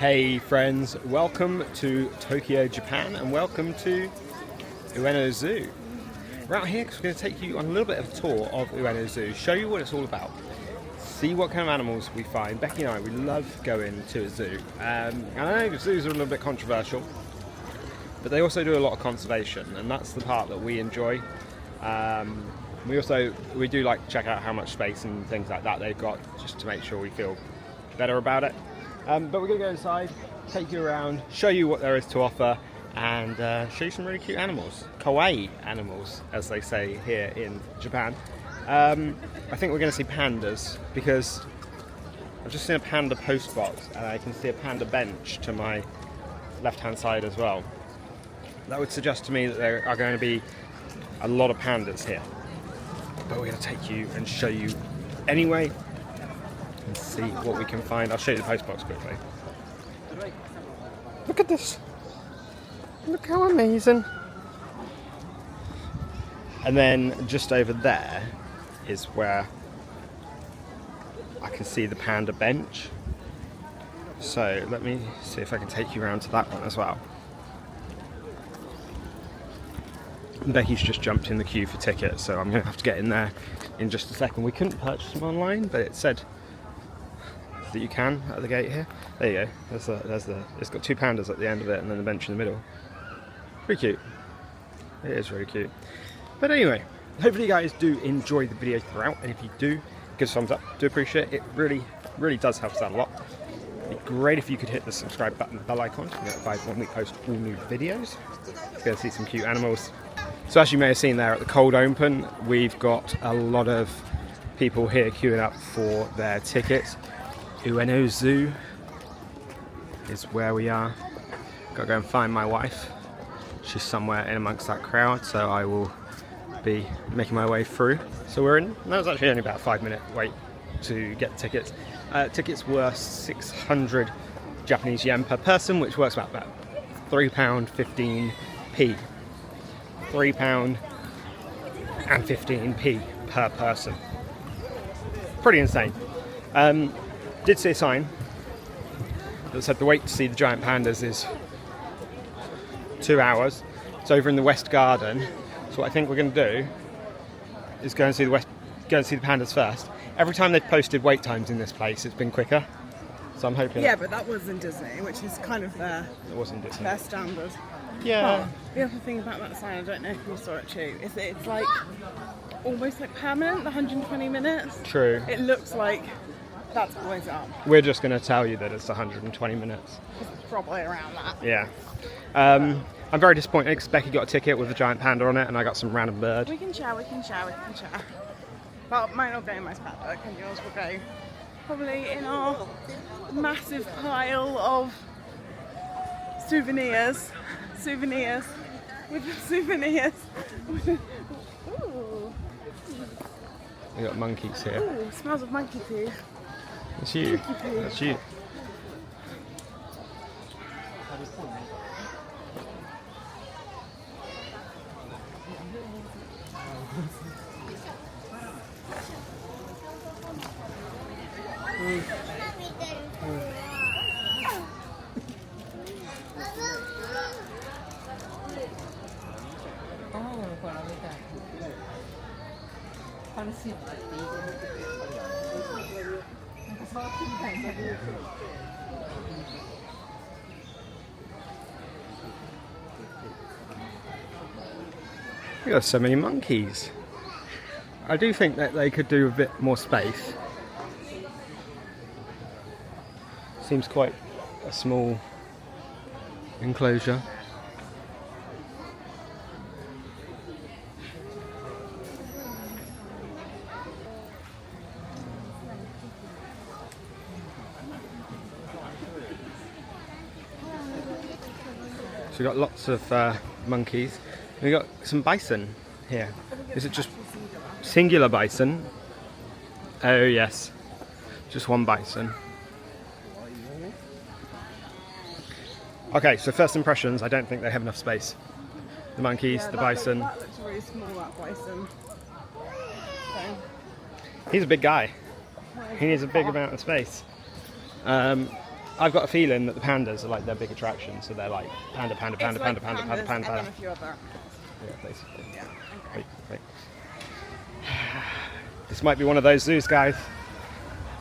Hey friends, welcome to Tokyo, Japan, and welcome to Ueno Zoo. We're out here because we're going to take you on a little bit of a tour of Ueno Zoo, show you what it's all about, see what kind of animals we find. Becky and I, we love going to a zoo. And I know zoos are a little bit controversial, but they also do a lot of conservation, and that's the part that we enjoy. We do like to check out how much space and things like that they've got, just to make sure we feel better about it. But we're going to go inside, take you around, show you what there is to offer, and show you some really cute animals. Kawaii animals, as they say here in Japan. I think we're going to see pandas, because I've just seen a panda post box, and I can see a panda bench to my left-hand side as well. That would suggest to me that there are going to be a lot of pandas here. But we're going to take you and show you anyway, and see what we can find. I'll show you the post box quickly. Look at this. Look how amazing. And then just over there is where I can see the panda bench. So let me see if I can take you around to that one as well. Becky's just jumped in the queue for tickets, so I'm going to have to get in there in just a second. We couldn't purchase them online, but it said that you can at the gate here. There you go. It's got two pandas at the end of it, and then the bench in the middle. Pretty cute. It is really cute. But anyway, hopefully you guys do enjoy the video throughout, and if you do, give us a thumbs up. Do appreciate it. It really does help us out a lot. It'd be great if you could hit the subscribe button and bell icon to be notified when we post all new videos. You're going to see some cute animals. So as you may have seen there at the cold open, we've got a lot of people here queuing up for their tickets. Ueno Zoo is where we are. Got to go and find my wife. She's somewhere in amongst that crowd, so I will be making my way through. So we're in. That was actually only about a 5-minute wait to get tickets. Tickets were 600 Japanese yen per person, which works about £3.15p. £3.15p per person. Pretty insane. Did see a sign that said the wait to see the giant pandas is 2 hours. It's over in the West Garden. So what I think we're going to do is go and see the pandas first. Every time they've posted wait times in this place, it's been quicker. So I'm hoping. Yeah, but that was in Disney, which is kind of their standard. Yeah. But the other thing about that sign, I don't know if you saw it too, is that it's like almost like permanent, the 120 minutes. True. It looks like that's always up. We're just going to tell you that it's 120 minutes. It's probably around that. Yeah. I'm very disappointed because Becky got a ticket with a giant panda on it, and I got some random bird. We can share. But mine will go in my scrapbook, and yours will go probably in our massive pile of souvenirs. With the souvenirs. Ooh. We got monkeys here. Ooh, smells of monkey poo. That's you. That's you. We got so many monkeys. I do think that they could do a bit more space. Seems quite a small enclosure. So we've got lots of monkeys. We've got some bison here. Is it just singular bison? Oh yes, just one bison. Okay, so first impressions, I don't think they have enough space. The monkeys, the bison. That looks really small, that bison. So. He's a big guy. He needs a big amount of space. I I've got a feeling that the pandas are like their big attraction, so they're like panda, panda, panda, It's panda, like panda, panda, pandas panda, and then panda. a few other. Yeah, basically. Yeah. Okay. Wait. This might be one of those zoos, guys.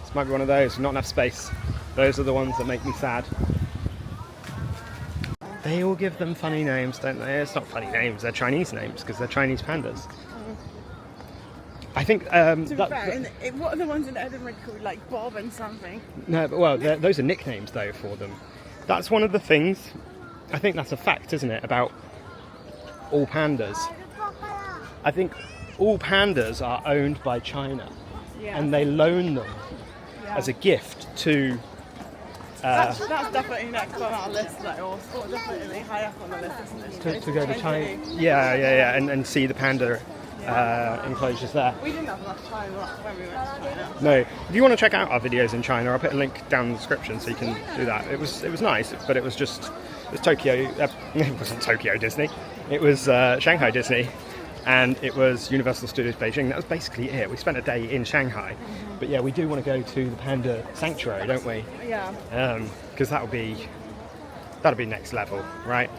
This might be one of those. Not enough space. Those are the ones that make me sad. They all give them funny names, don't they? It's not funny names. They're Chinese names because they're Chinese pandas. I think. To be fair, what are the ones in Edinburgh called? Like Bob and something. No, but well, those are nicknames though for them. That's one of the things. I think that's a fact, isn't it, about all pandas? I think all pandas are owned by China, and they loan them as a gift to. That's definitely next on our list, like, or definitely high up on the list, isn't it? To go to China. Yeah, and see the panda enclosures there. We didn't have enough time when we went to China. No, if you want to check out our videos in China, I'll put a link down in the description so you can do that. It was nice, but it was Tokyo. It wasn't Tokyo Disney. It was Shanghai Disney, and it was Universal Studios Beijing. That was basically it. We spent a day in Shanghai, but yeah, we do want to go to the panda sanctuary, don't we? Yeah. Because that'll be next level, right?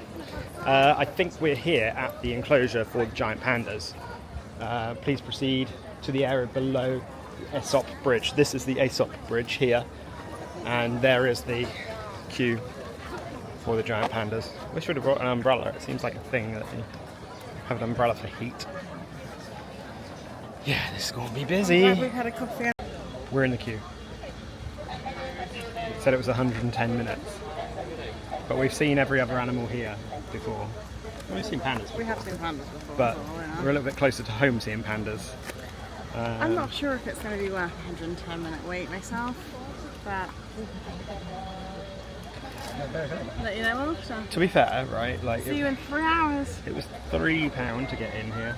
I think we're here at the enclosure for the giant pandas. Please proceed to the area below the Aesop Bridge. This is the Aesop Bridge here, and there is the queue for the giant pandas. Wish we'd have brought an umbrella. It seems like a thing that you have an umbrella for heat. Yeah, this is going to be busy. Glad we've had a coffee. We're in the queue. It said it was 110 minutes, but we've seen every other animal here before. We've seen pandas before. We have seen pandas before. But yeah. we're a little bit closer to home seeing pandas. I'm not sure if it's going to be worth a 110-minute wait myself, but let you know after. To be fair, right, like See you in 3 hours. it was £3 to get in here.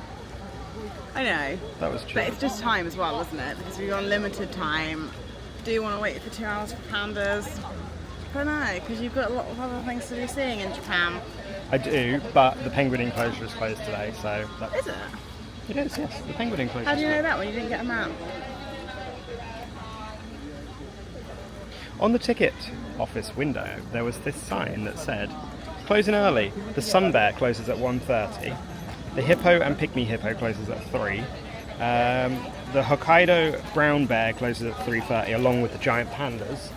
I know. That was cheap. But it's just time as well, isn't it? Because we've got limited time. Do you want to wait for 2 hours for pandas? I don't know, because you've got a lot of other things to be seeing in Japan. I do, but the penguin enclosure is closed today, so... Is it? It is, yes. The penguin enclosure. How do you know that when you didn't get a map? On the ticket office window, there was this sign that said, closing early. The sun bear closes at 1:30. The hippo and pygmy hippo closes at 3. The Hokkaido brown bear closes at 3:30, along with the giant pandas.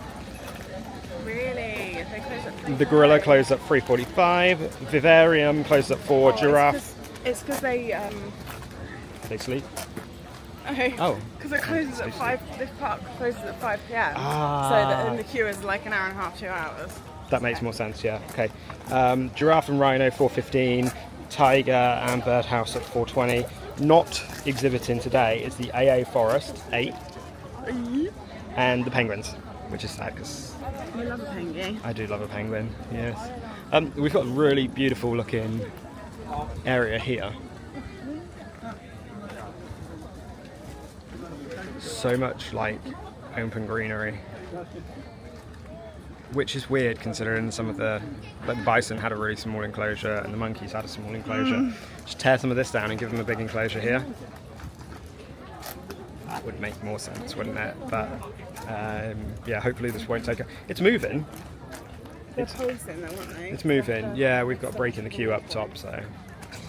Really? They close at 3? The gorilla closes at 3:45. Vivarium closes at 4. Giraffe. It's because they They sleep. Oh. Because it closes at 5. This park closes at 5 p.m. Ah. So that in the queue is like an hour and a half, 2 hours. That makes more sense, yeah. Okay. Giraffe and rhino 4:15. Tiger and birdhouse at 4:20. Not exhibiting today is the AA forest 8, and the penguins, which is sad because I love a penguin. I do love a penguin. Yes. We've got a really beautiful looking area here. So much like open greenery, which is weird considering some of the bison had a really small enclosure and the monkeys had a small enclosure. Just tear some of this down and give them a big enclosure here. That would make more sense, wouldn't it? But yeah, hopefully this won't take. It's moving. They're posting though, aren't they? It's moving. Yeah, we've got a break in the queue up top, so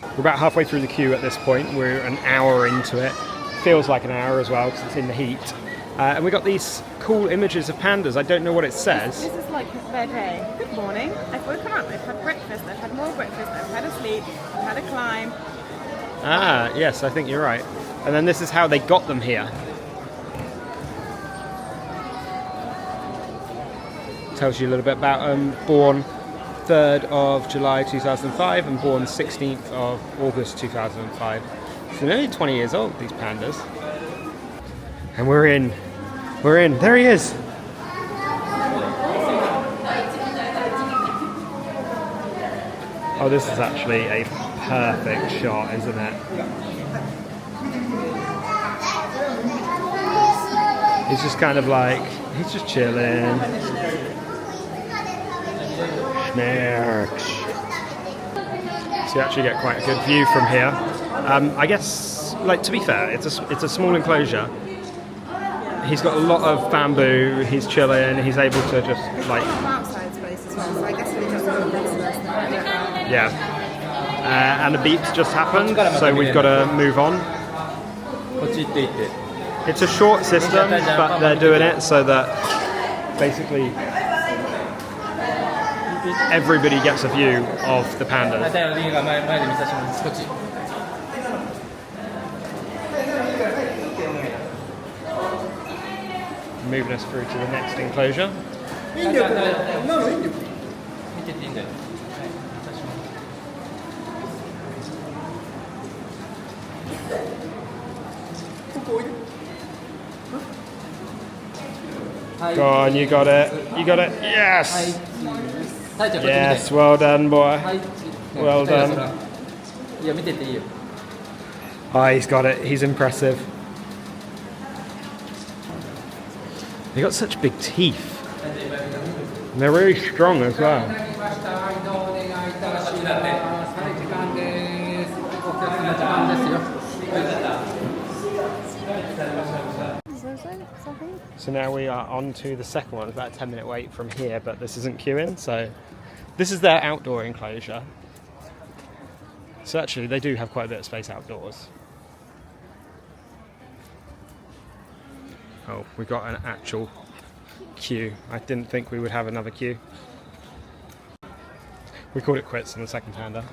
we're about halfway through the queue at this point. We're an hour into it. Feels like an hour as well because it's in the heat. And we got these cool images of pandas. I don't know what it says. This is like their day. Good morning. I've woken up. I've had breakfast. I've had more breakfast. I've had a sleep. I've had a climb. Ah, yes, I think you're right. And then this is how they got them here. Tells you a little bit about born 3rd of July 2005 and born 16th of August 2005. So they're only 20 years old, these pandas. And we're in. We're in. There he is. Oh, this is actually a perfect shot, isn't it? He's just kind of like, he's just chilling. Snarks. So you actually get quite a good view from here. I guess, like, to be fair, it's a small enclosure. he's got a lot of bamboo. He's chilling. He's able to just like outside space as well. So I guess we just have a process. yeah. And the beeps just happened, so we've got to move on. It's a short system, but they're doing it so that basically everybody gets a view of the pandas. Moving us through to the next enclosure. Go on, you got it. You got it. Yes! Yes, well done, boy. Well done. Oh, he's got it. He's impressive. They got such big teeth. And they're really strong as well. So now we are on to the second one. It's about a 10-minute wait from here, but this isn't queuing, so this is their outdoor enclosure. So actually they do have quite a bit of space outdoors. Oh, we got an actual queue. I didn't think we would have another queue. We called it quits on the second panda.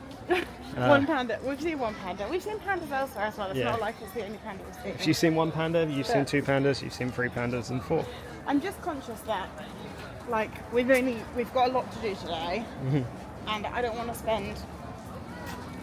One panda. We've seen one panda. We've seen pandas elsewhere as well. It's Yeah. not like it's the only panda we've seen. If you've seen one panda, you've seen two pandas, you've seen three pandas and four. I'm just conscious that, like, we've got a lot to do today, and I don't want to spend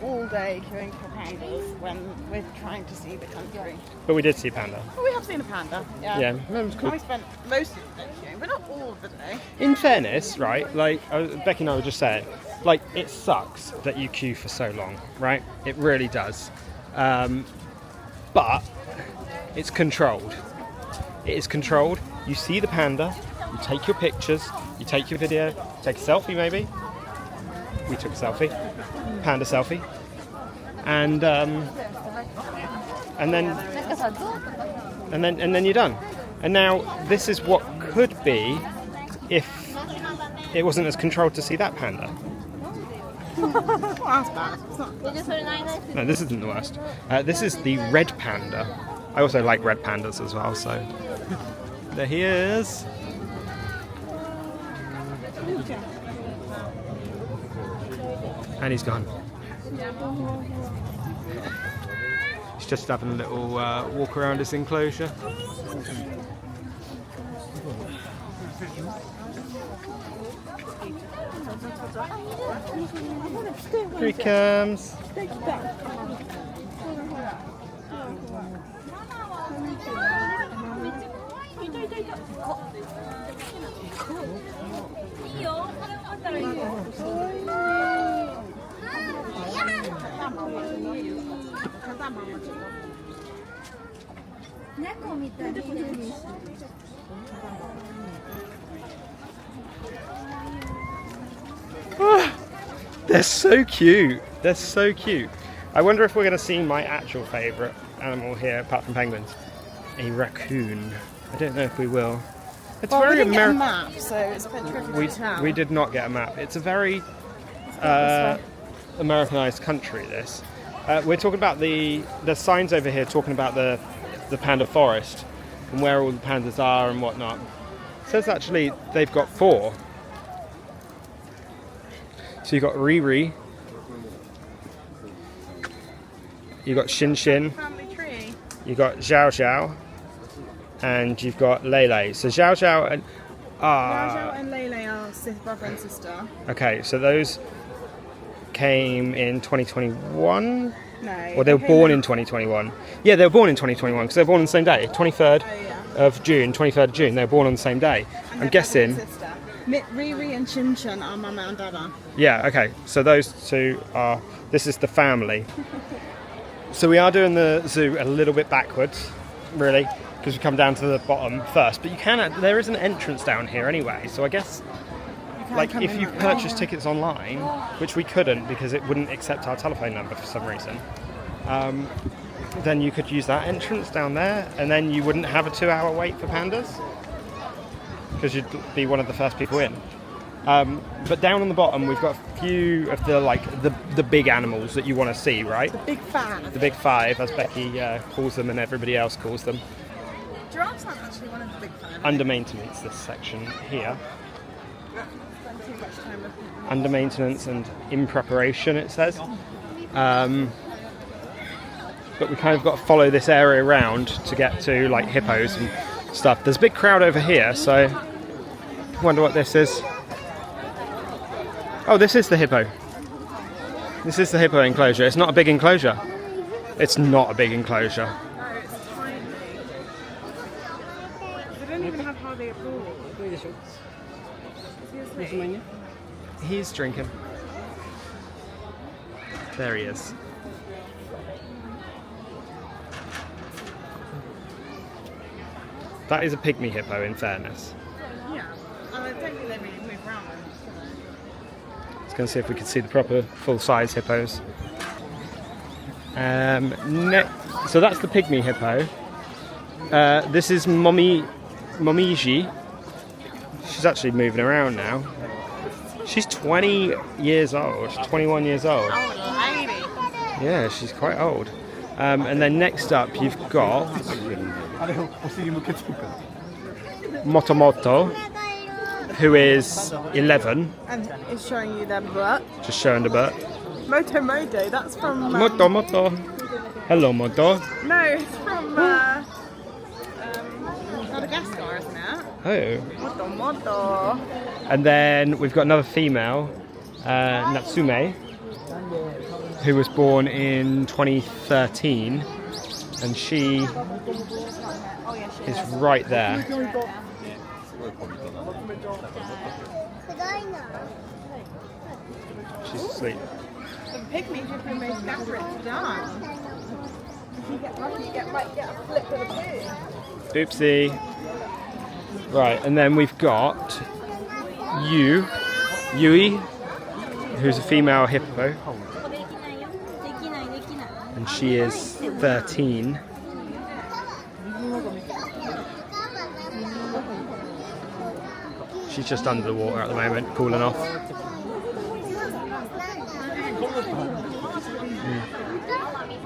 all day queuing for pandas when we're trying to see the country. But we did see panda. Well, we have seen a panda. Yeah. Yeah, that was And cool. we spent most of the day queuing, but not all of the day. In fairness, right, like Becky and I were just saying, like, it sucks that you queue for so long, right? It really does. But it's controlled. It is controlled. You see the panda, you take your pictures, you take your video, take a selfie maybe. We took a selfie, panda selfie, and then you're done. And now this is what could be if it wasn't as controlled to see that panda. Well, that's bad. It's not. No, this isn't the worst. This is the red panda. I also like red pandas as well, so there he is. And he's gone. He's just having a little walk around his enclosure. Here he comes. They're so cute. They're so cute. I wonder if we're going to see my actual favourite animal here, apart from penguins, a raccoon. I don't know if we will. It's Well, we very didn't get a American. map, so it's a bit tricky to tell. We did not get a map. It's a very Americanized country, this. We're talking about the signs over here talking about the panda forest and where all the pandas are and whatnot. It says actually they've got 4. So you've got Riri, you've got Shin Shin, Family tree. you've got Xiao Xiao, and you've got Lele. So Xiao Xiao and Zhao and Lele are brother and sister. okay, so those came in 2021? No. Or they were born in 2021. Yeah, they were born in 2021 because they were born on the same day, 23rd of June, 23rd of June. They were born on the same day. And I'm they're guessing. brother and sister. Riri and Shin Shin are Mama and Dada. Yeah, okay. So those two are. This is the family. So we are doing the zoo a little bit backwards, really, because we come down to the bottom first. But you can. There is an entrance down here anyway. So I guess. Like, if you purchase tickets online, which we couldn't because it wouldn't accept our telephone number for some reason, then you could use that entrance down there, and then you wouldn't have a 2-hour wait for pandas because you'd be one of the first people in. But down on the bottom, we've got a few of the big animals that you want to see, right? The big five. The big five, as Becky calls them, and everybody else calls them. Giraffes aren't actually one of the big five. Under maintenance, this section here. Spend too much time looking at them. Under maintenance and in preparation, it says. But we kind of got to follow this area around to get to like hippos and stuff. There's a big crowd over here, so I wonder what this is. Oh, this is the hippo. This is the hippo enclosure. It's not a big enclosure. It's not a big enclosure. No, it's tiny. They don't even have hardly a pool. Seriously. He's drinking. There he is. That is a pygmy hippo, in fairness. Yeah. And I don't think they really move around. Let's go and see if we can see the proper full-size hippos. So that's the pygmy hippo. This is Momiji. She's actually moving around now. She's 20 years old, 21 years old. Oh, lady. Yeah, she's quite old. And then next up you've got Motomoto, who is 11. And it's showing you their butt. Just showing the butt. Moto, that's from... Moto. Hello, Moto. No, it's from Madagascar, isn't it? Oh. Moto. And then we've got another female, Natsume, who was born in 2013, and she is right there. She's asleep. The pygmy hippo may scatter it to die. If you get lucky, you might get a flip of the pig. Oopsie. Right, and then we've got Yui, who's a female hippo, and she is 13. She's just under the water at the moment, cooling off.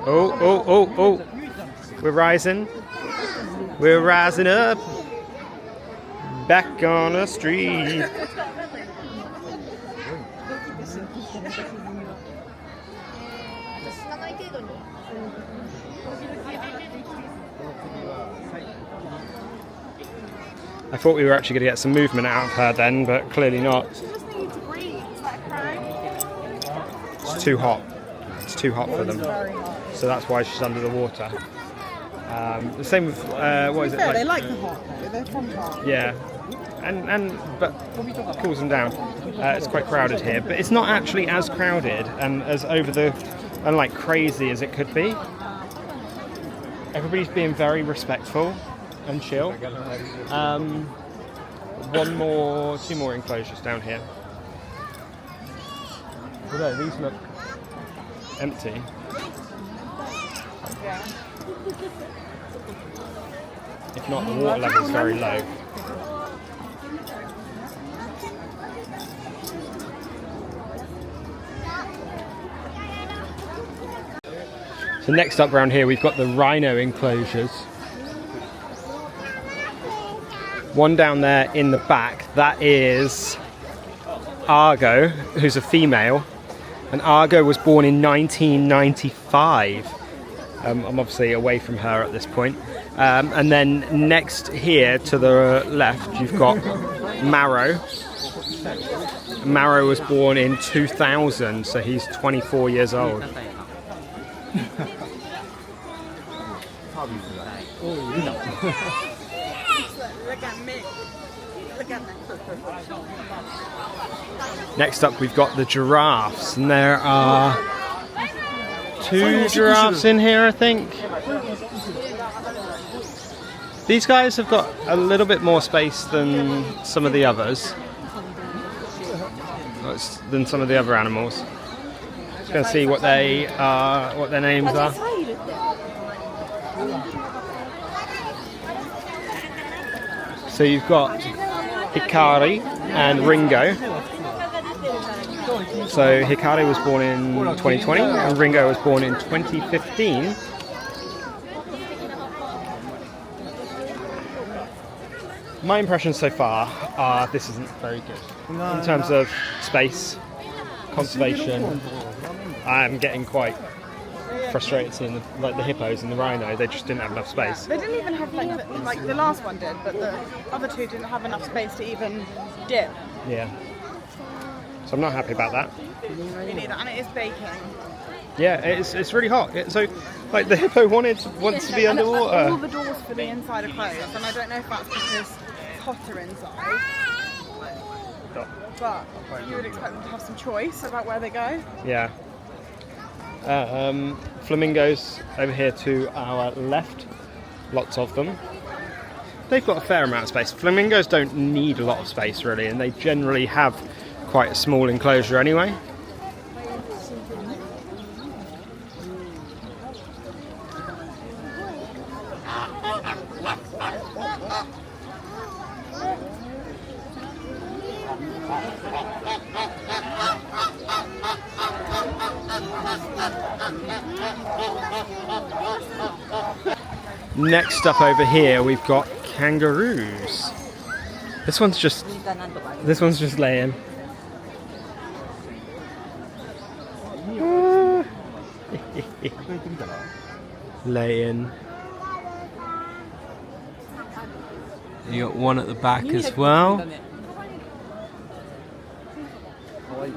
Oh. We're rising. We're rising up. Back on the street. I thought we were actually going to get some movement out of her then, but clearly not. She just needs to breathe. Is that correct? It's too hot. It's too hot for them. So that's why she's under the water. The same with, what is it? They like the hot though. They're from hot. Yeah. But cools them down. It's quite crowded here, but it's not actually as crowded and as and like crazy as it could be. Everybody's being very respectful and chill. Two more enclosures down here. Although these look empty. Yeah. If not, the water level is very low. So next up round here we've got the rhino enclosures. One down there in the back, that is Argo, who's a female. And Argo was born in 1995. I'm obviously away from her at this point. And then next here to the left, you've got Maro. Maro was born in 2000, so he's 24 years old. Look at me. Look at me. Next up, we've got the giraffes, and there are 2 giraffes in here, I think. These guys have got a little bit more space than some of the others, than some of the other animals. Just going to see what they are, what their names are. So you've got Hikari and Ringo. So Hikari was born in 2020 and Ringo was born in 2015. My impressions so far are this isn't very good. In terms of space, conservation, I'm getting quite frustrated seeing the hippos and the rhino. They just didn't have enough space. They didn't even have like the last one did, but the other two didn't have enough space to even dip. Yeah. So I'm not happy about that. Me neither, and it is baking. Yeah, it's really hot. So, like the hippo wants to be And underwater. all the doors for the inside are closed, and I don't know if that's because it's hotter inside. But you would expect them to have some choice about where they go. Yeah. Flamingos over here to our left. Lots of them. They've got a fair amount of space. Flamingos don't need a lot of space really, and they generally have quite a small enclosure anyway. Next up over here we've got kangaroos. This one's just laying. Laying. You got one at the back as well. I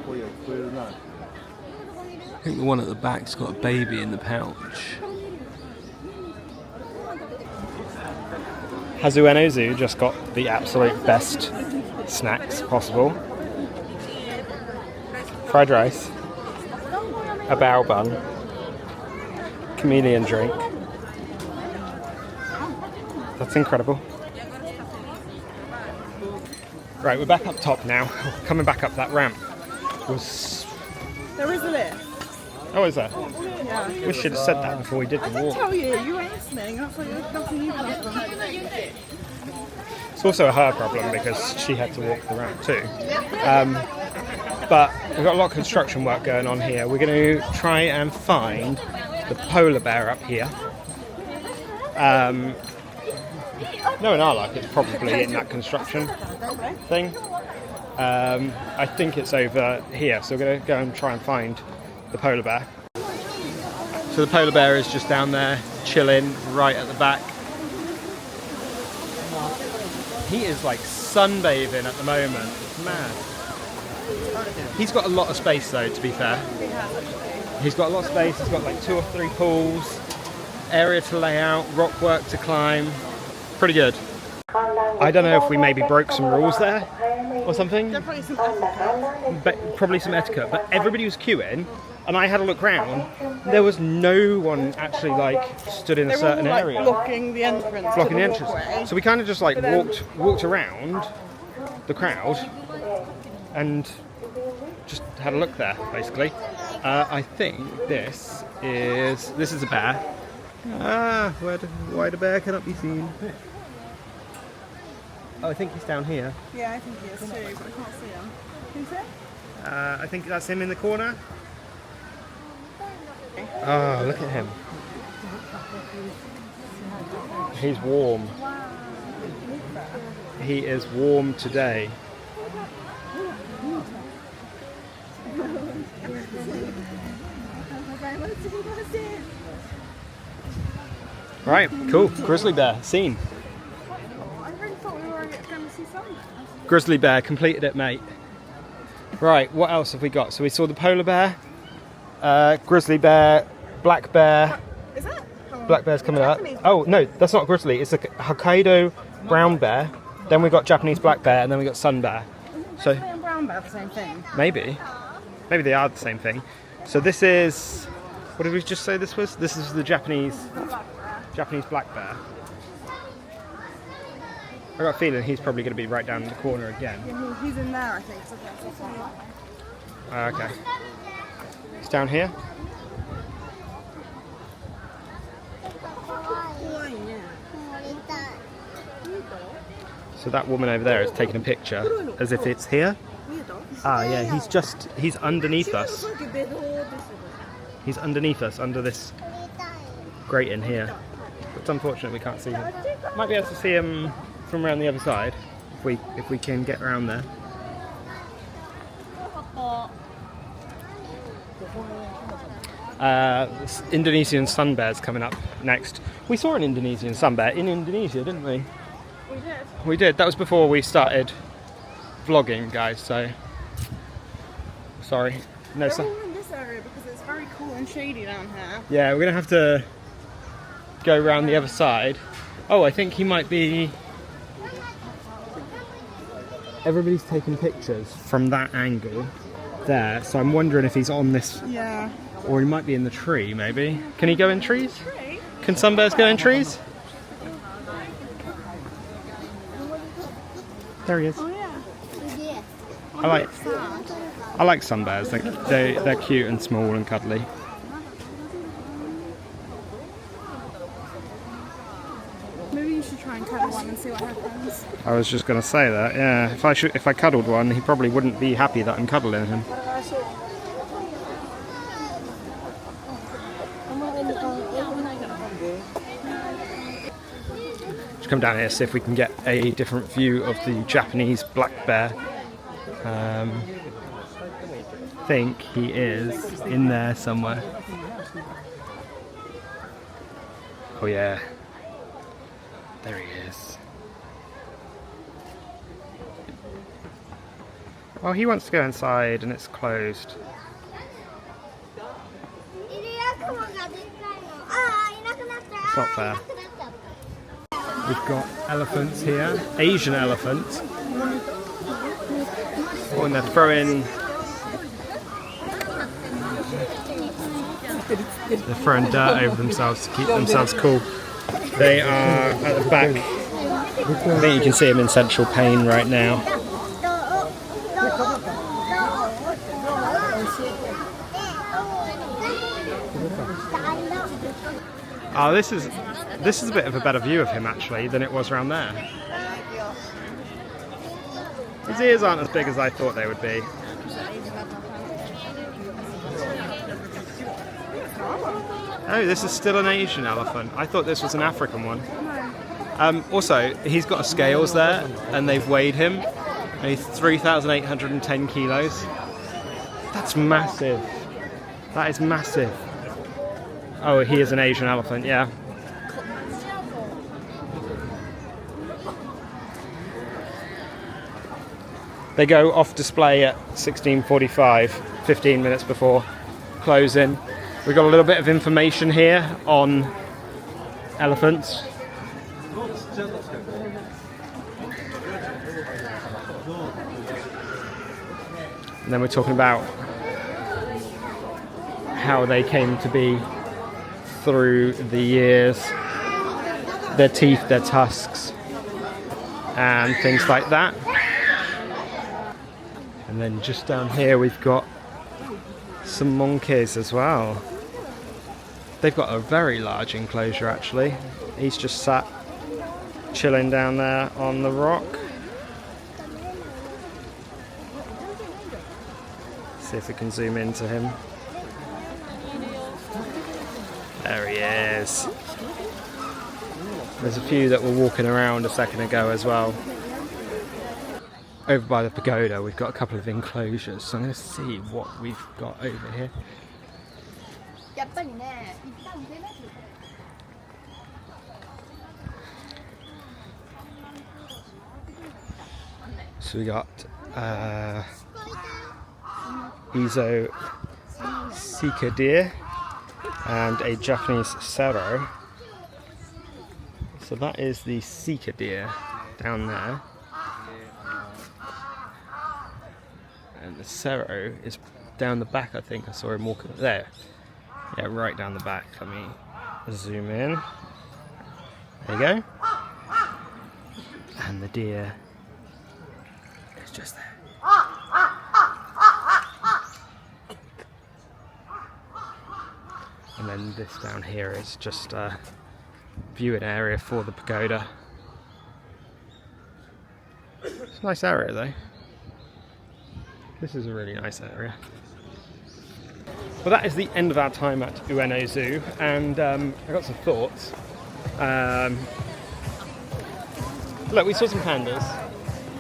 think the one at the back's got a baby in the pouch. Has Ueno Zoo just got the absolute best snacks possible? Fried rice, a bao bun, chameleon drink. That's incredible. Right, we're back up top now. Coming back up that ramp was... There is a lift. Oh, is there? Yeah. We should have said that before we did the I did walk. tell you, you weren't listening. That's what you did. It's also a her problem because she had to walk the ramp too. But we've got a lot of construction work going on here. We're going to try and find the polar bear up here. Knowing our luck, it's probably in that construction thing. I think it's over here, so we're going to go and try and find the polar bear. So the polar bear is just down there, chilling right at the back. He is like sunbathing at the moment. It's mad. He's got a lot of space though, to be fair. He's got a lot of space. He's got like 2 or 3 pools, area to lay out, rock work to climb. Pretty good. I don't know if we maybe broke some rules there or something. Definitely some etiquette. But probably some etiquette. But everybody was queuing, and I had a look round. There was no one actually like stood in a certain They were all, area. blocking the entrance. Blocking to the the entrance. walkway. So we kind of just like walked around the crowd and just had a look there, basically. I think this is a bear. Why the bear cannot be seen? Oh, I think he's down here. Yeah, I think he is too, but I can't see him. Who's it? I think that's him in the corner. Oh, look at him. He's warm. He is warm today. Right, cool. Grizzly bear, seen. I really thought we were going to see something. Grizzly bear, completed it, mate. Right, what else have we got? So we saw the polar bear, grizzly bear, black bear. Is it? Black bear's coming up. Oh, no, that's not grizzly. It's a Hokkaido brown bear. Then we got Japanese black bear, and then we got sun bear. So Grizzly and brown bear, the same thing. maybe they are the same thing. So this is, what did we just say this was? This is the Japanese black bear. I got a feeling he's probably going to be right down in the corner again. Yeah, he's in there, I think. So that's one. Okay. It's down here. So that woman over there is taking a picture as if it's here. Ah, yeah, he's underneath us. He's underneath us, under this grate in here. It's unfortunate we can't see him. Might be able to see him from around the other side if we can get around there. Indonesian sun bears coming up next. We saw an Indonesian sun bear in Indonesia, didn't we? We did. We did. That was before we started vlogging, guys. So sorry. No. They're all in this area because it's very cool and shady down here. Yeah, we're gonna have to go around the other side. Oh, I think he might be. Everybody's taking pictures from that angle there, so I'm wondering if he's on this. Yeah. Or he might be in the tree, maybe. Can he go in trees? Can sun bears go in trees? There he is. Oh yeah. I like sun bears. They're cute and small and cuddly. Maybe you should try and cuddle one and see what happens. I was just going to say that. Yeah, if I cuddled one, he probably wouldn't be happy that I'm cuddling him. Just come down here, see if we can get a different view of the Japanese black bear. I think he is in there somewhere. Oh yeah, there he is. Well, he wants to go inside and it's closed. It's not fair. We've got elephants here, Asian elephants. Oh, and they're throwing dirt over themselves to keep themselves cool. They are at the back. I think you can see them in central pain right now. Oh, this is a bit of a better view of him actually than it was around there. His ears aren't as big as I thought they would be. Oh, this is still an Asian elephant. I thought this was an African one. Also, he's got scales there, and they've weighed him. And he's 3,810 kilos. That's massive. That is massive. Oh, he is an Asian elephant, yeah. They go off display at 16:45, 15 minutes before closing. We've got a little bit of information here on elephants. And then we're talking about how they came to be through the years, their teeth, their tusks, and things like that. And then just down here we've got some monkeys as well. They've got a very large enclosure actually. He's just sat chilling down there on the rock. See if we can zoom into him. There he is. There's a few that were walking around a second ago as well. Over by the pagoda we've got a couple of enclosures, so I'm going to see what we've got over here. So we got Izo Sika deer and a Japanese sero. So that is the Sika deer down there. And the sero is down the back, I think. I saw him walking there. Yeah, right down the back. Let me zoom in. There you go. And the deer is just there. And then this down here is just a viewing area for the pagoda. It's a nice area though. This is a really nice area. Well, that is the end of our time at Ueno Zoo, and I got some thoughts. Look, we saw some pandas.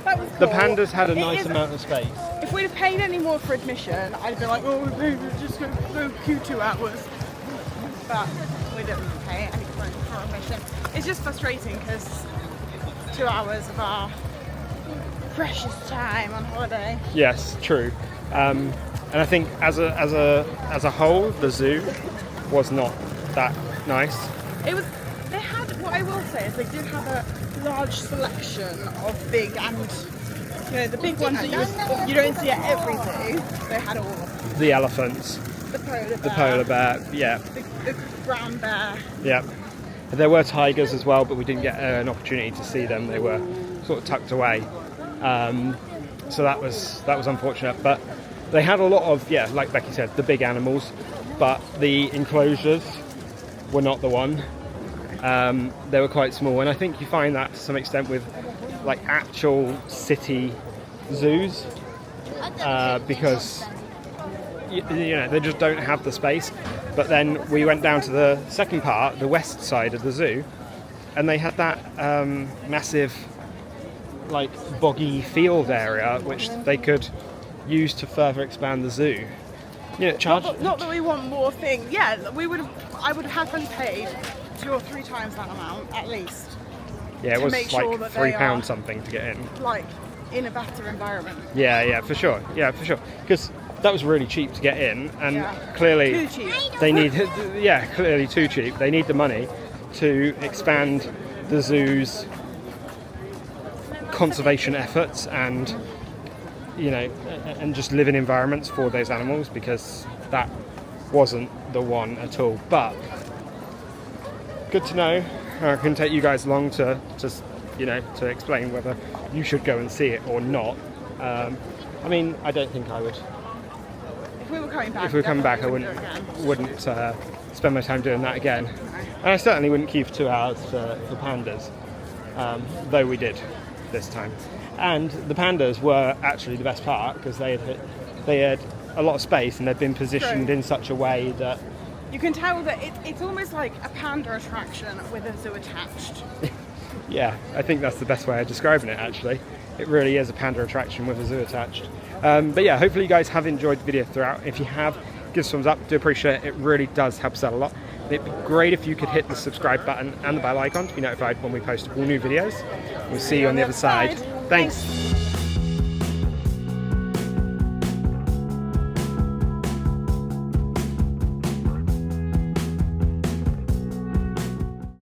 That was The cool. pandas had a It nice is- amount of space. If we'd have paid any more for admission, I'd have been like, oh, maybe just go queue 2 hours. But we didn't pay any for admission. It's just frustrating because 2 hours of our precious time on holiday. Yes, true. And I think as a whole, the zoo was not that nice. It was. They had. What I will say is they did have a large selection of big and the big ones that you don't see at every zoo. They had all of them. The elephants, The polar bear. the polar bear, yeah, The brown bear. yeah. There were tigers as well, but we didn't get an opportunity to see them. They were sort of tucked away, so that was unfortunate. But they had a lot of, yeah, like Becky said, the big animals, but the enclosures were not the one. They were quite small, and I think you find that to some extent with like actual city zoos, because you know, they just don't have the space. But then we went down to the second part, the west side of the zoo, and they had that massive like boggy field area which they could use to further expand the zoo. You know, charge. Not that we want more things. Yeah, I would have happily paid 2 or 3 times that amount at least. Yeah, it to was make sure like that £3 they are- something to get in. Like in a better environment. Yeah, for sure. Yeah, for sure. Because that was really cheap to get in, and Yeah. clearly Too cheap. they need. Yeah, clearly too cheap. They need the money to expand the zoo's conservation efforts and and just living environments for those animals, because that wasn't the one at all. But good to know. I can take you guys along to explain whether you should go and see it or not. I mean, I don't think I would. If we were coming back, If we were coming back, I definitely do it again. wouldn't spend my time doing that again. And I certainly wouldn't queue for 2 hours for pandas, though we did this time. And the pandas were actually the best part, because they had a lot of space, and they'd been positioned True. in such a way that You can tell that it's almost like a panda attraction with a zoo attached. yeah, I think that's the best way of describing it, actually. It really is a panda attraction with a zoo attached. But yeah, hopefully you guys have enjoyed the video throughout. If you have, give us a thumbs up. Do appreciate it. It really does help us out a lot. It'd be great if you could hit the subscribe button and the bell icon to be notified when we post all new videos. We'll see you on the other side. Thanks.